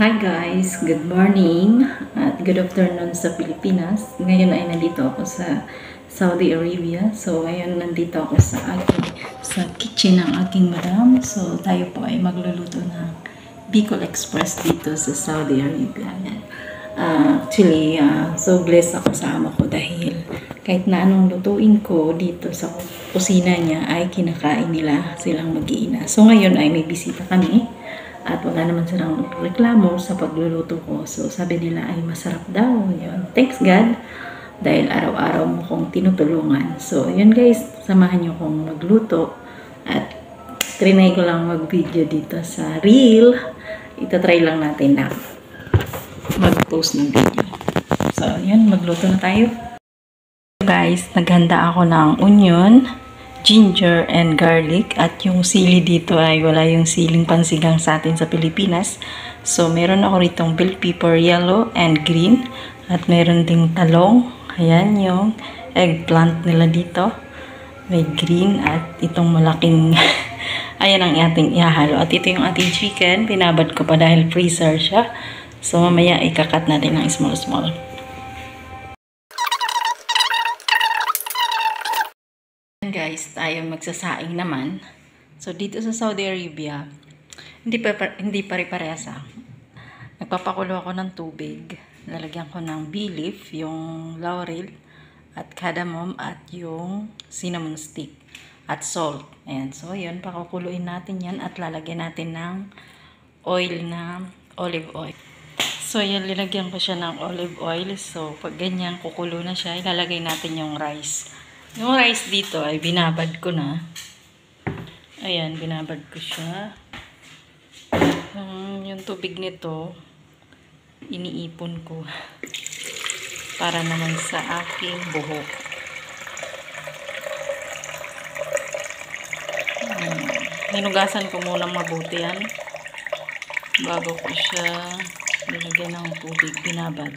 Hi guys, good morning at good afternoon sa Pilipinas. Ngayon ay nandito ako sa Saudi Arabia. So ngayon nandito ako sa kitchen ng aking madam. So tayo po ay magluluto ng Bicol Express dito sa Saudi Arabia. Yan. So blessed ako sa amo ko dahil kahit na anong lutuin ko dito sa kusina niya ay kinakain nila silang mag-iina. So ngayon ay may bisita kami. At wala naman silang reklamo sa pagluluto ko. So, sabi nila ay masarap daw. Yun. Thanks God. Dahil araw-araw mo kong tinutulungan. So, yun guys. Samahan nyo kong magluto. At trinay ko lang mag-video dito sa reel. Itatry lang natin na mag-post ng video. So, yun. Magluto na tayo. Guys, naghanda ako ng onion, ginger and garlic, at yung sili dito ay wala yung siling pansigang sa atin sa Pilipinas. So meron ako ritong bell pepper yellow and green, at meron ding talong. Ayan yung eggplant nila dito, may green, at itong malaking ayan ang ating ihahalo. At ito yung ating chicken, pinabad ko pa dahil freezer siya. So mamaya ikakat natin ng small. Guys, tayo magsasaing naman. So dito sa Saudi Arabia, hindi pare-parehas. Nagpapakulo ako ng tubig. Lalagyan ko ng bay leaf, yung laurel at cardamom, at yung cinnamon stick at salt. Ayan, so yun, pakukuluin natin yan at lalagyan natin ng oil na olive oil. So yan, linagyan ko siya ng olive oil. So pag ganyan kukulo na siya, ilalagay natin yung rice. Yung rice dito ay binabad ko na. Ayan, binabad ko siya. Yung tubig nito, iniipon ko. Para naman sa aking buhok. Hinugasan ko muna mabuti yan. Bago ko siya nilagyan ng tubig, binabad.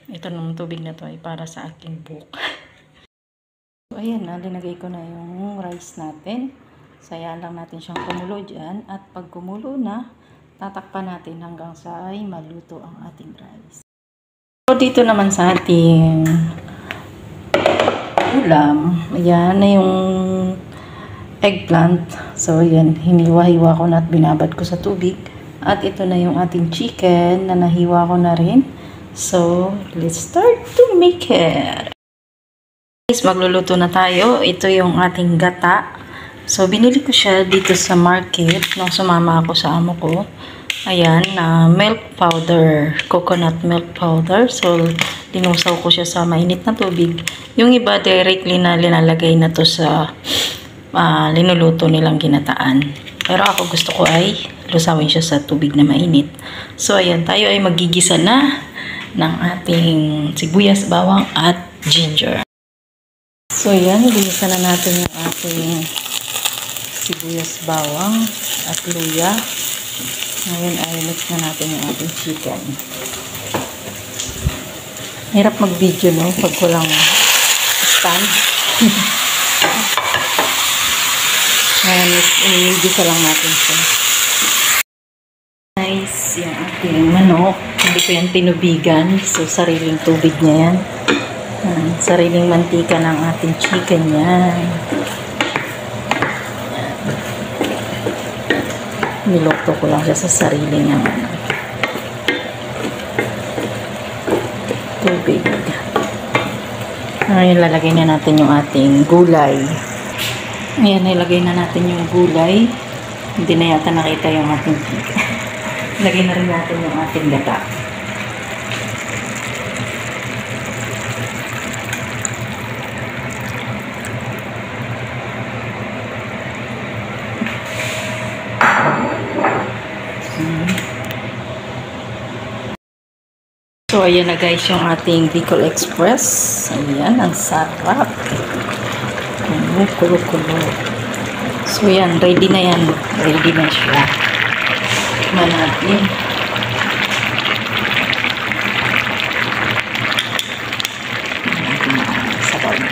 Ito naman tubig na to ay para sa aking buhok. So ayan na, linagay ko na yung rice natin. Sayaan lang natin siyang kumulo dyan. At pag kumulo na, tatakpan natin hanggang sa ay maluto ang ating rice. So dito naman sa ating ulam, ayan na yung eggplant. So ayan, hiniwa-hiwa ko na at binabad ko sa tubig. At ito na yung ating chicken na nahiwa ko na rin. So, let's start to make it. Guys, magluluto na tayo. Ito yung ating gata. So, binili ko siya dito sa market nung sumama ako sa amo ko. Ayan, milk powder, coconut milk powder. So, dinusaw ko siya sa mainit na tubig. Yung iba, directly na linalagay na to sa linuluto nilang ginataan. Pero ako gusto ko ay lusawin siya sa tubig na mainit. So, ayan, tayo ay magigisa na ng ating sibuyas, bawang at ginger. So yan, ginisa na natin yung ating sibuyas, bawang at luya. Ngayon ay mix na natin yung ating chicken. Hirap mag-video, no, pag walang stand. Ngayon, igisa lang natin siya. Nice, yung ating manok. Hindi ko yan tinubigan. So, sariling tubig niya yan. Sariling mantika ng ating chicken yan. Niluto ko lang siya sa sarili niya. Tubig. Ngayon, lalagay na natin yung ating gulay. Ayan, nilagay na natin yung gulay. Hindi na yata nakita yung ating chicken. Lagay na rin natin yung ating gata. So, ayan na guys yung ating Bicol Express. Ayan, ang sarap. Kulo-kulo. So, yan, ready na yan. Ready na siya. Tignan natin. Sabaw na.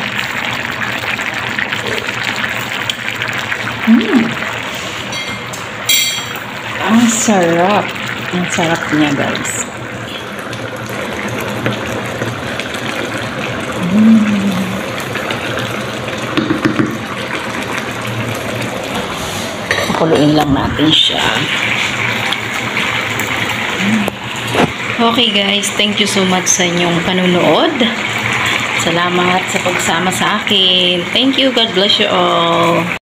Ang sarap. Ang sarap niya, guys. Pakuluin lang natin siya. Okay guys, thank you so much sa inyong panunood. Salamat sa pagsama sa akin. Thank you. God bless you all.